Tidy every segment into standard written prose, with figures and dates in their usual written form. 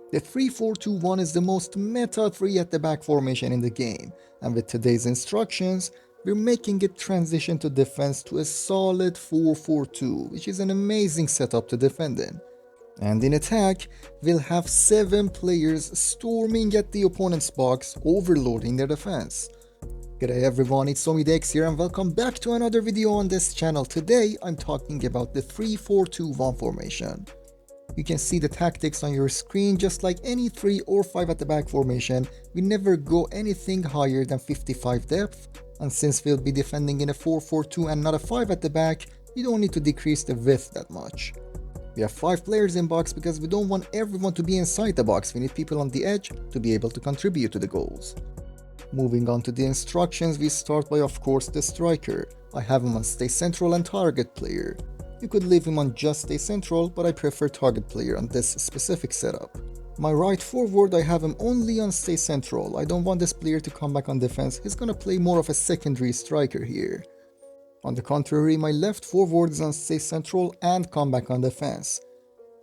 The 3-4-2-1 is the most meta 3 at the back formation in the game, and with today's instructions, we're making it transition to defense to a solid 4-4-2, which is an amazing setup to defend in. And in attack, we'll have 7 players storming at the opponent's box, overloading their defense. G'day everyone, it's Omidex here and welcome back to another video on this channel. Today I'm talking about the 3-4-2-1 formation. You can see the tactics on your screen. Just like any 3 or 5 at the back formation, we never go anything higher than 55 depth, and since we'll be defending in a 4-4-2 and not a 5 at the back, we don't need to decrease the width that much. We have 5 players in box because we don't want everyone to be inside the box. We need people on the edge to be able to contribute to the goals. Moving on to the instructions, we start by of course the striker. I have him on stay central and target player. You could leave him on just stay central, but I prefer target player on this specific setup. My right forward, I have him only on stay central. I don't want this player to come back on defense. He's gonna play more of a secondary striker here. On the contrary, my left forward is on stay central and come back on defense.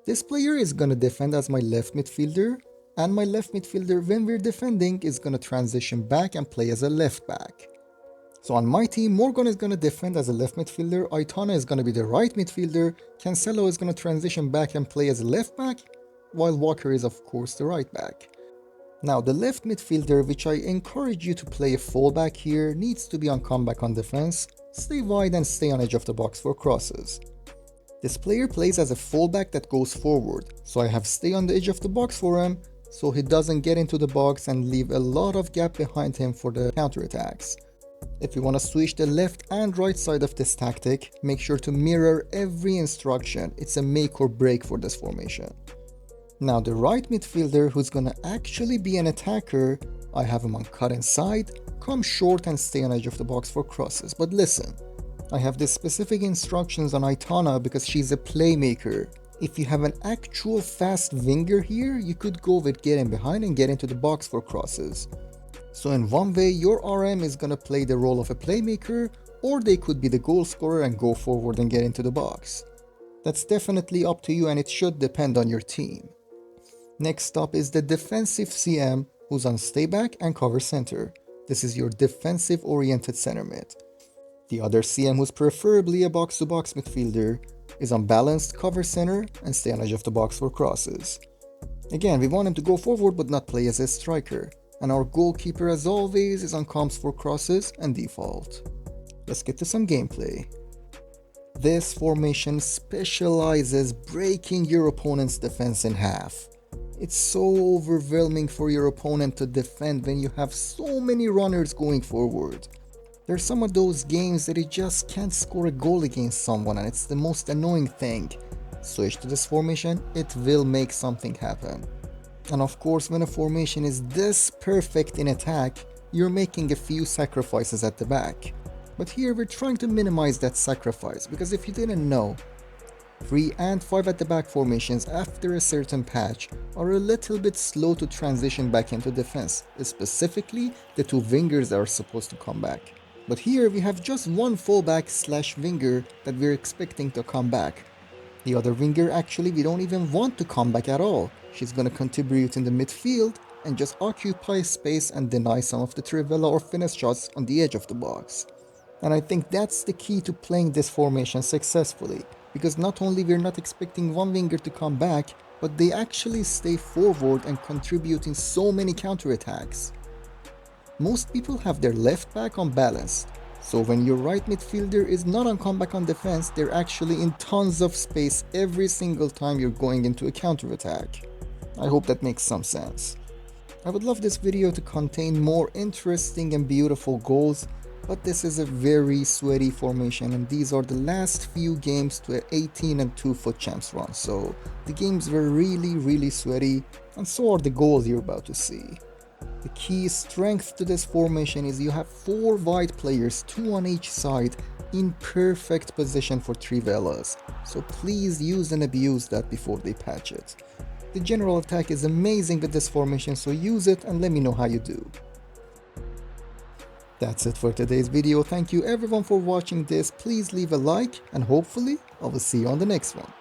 This player is gonna defend as my left midfielder, and my left midfielder, when we're defending, is gonna transition back and play as a left back. So on my team, Morgan is gonna defend as a left midfielder, Aitana is gonna be the right midfielder, Cancelo is gonna transition back and play as a left back, while Walker is of course the right back. Now the left midfielder, which I encourage you to play a fullback here, needs to be on comeback on defense, stay wide and stay on edge of the box for crosses. This player plays as a fullback that goes forward, so I have stay on the edge of the box for him, so he doesn't get into the box and leave a lot of gap behind him for the counterattacks. If you want to switch the left and right side of this tactic, make sure to mirror every instruction. It's a make or break for this formation. Now the right midfielder, who's gonna actually be an attacker, I have him on cut inside, come short and stay on edge of the box for crosses. But listen, I have the specific instructions on Aitana because she's a playmaker. If you have an actual fast winger here, you could go with getting behind and get into the box for crosses. So in one way, your RM is gonna play the role of a playmaker, or they could be the goal scorer and go forward and get into the box. That's definitely up to you and it should depend on your team. Next up is the defensive CM, who's on stay back and cover center. This is your defensive oriented center mid. The other CM, who's preferably a box-to-box midfielder, is on balanced cover center and stay on edge of the box for crosses. Again, we want him to go forward but not play as a striker. And our goalkeeper, as always, is on comms for crosses and default. Let's get to some gameplay. This formation specializes breaking your opponent's defense in half. It's so overwhelming for your opponent to defend when you have so many runners going forward. There's some of those games that you just can't score a goal against someone and it's the most annoying thing. Switch to this formation, it will make something happen. And of course, when a formation is this perfect in attack, you're making a few sacrifices at the back. But here we're trying to minimize that sacrifice, because if you didn't know, 3 and 5 at the back formations after a certain patch are a little bit slow to transition back into defense, specifically the 2 wingers that are supposed to come back. But here we have just one fullback / winger that we're expecting to come back. The other winger, actually, we don't even want to come back at all. She's gonna contribute in the midfield and just occupy space and deny some of the trivela or finish shots on the edge of the box. And I think that's the key to playing this formation successfully, because not only we're not expecting one winger to come back, but they actually stay forward and contribute in so many counterattacks. Most people have their left back on balance, so when your right midfielder is not on comeback on defense, they're actually in tons of space every single time you're going into a counterattack. I hope that makes some sense. I would love this video to contain more interesting and beautiful goals, but this is a very sweaty formation and these are the last few games to an 18 and 2 FUT Champs run, so the games were really sweaty, and so are the goals you're about to see. The key strength to this formation is you have 4 wide players, 2 on each side, in perfect position for trivelas, so please use and abuse that before they patch it. The general attack is amazing with this formation, so use it and let me know how you do. That's it for today's video. Thank you everyone for watching this. Please leave a like and hopefully I will see you on the next one.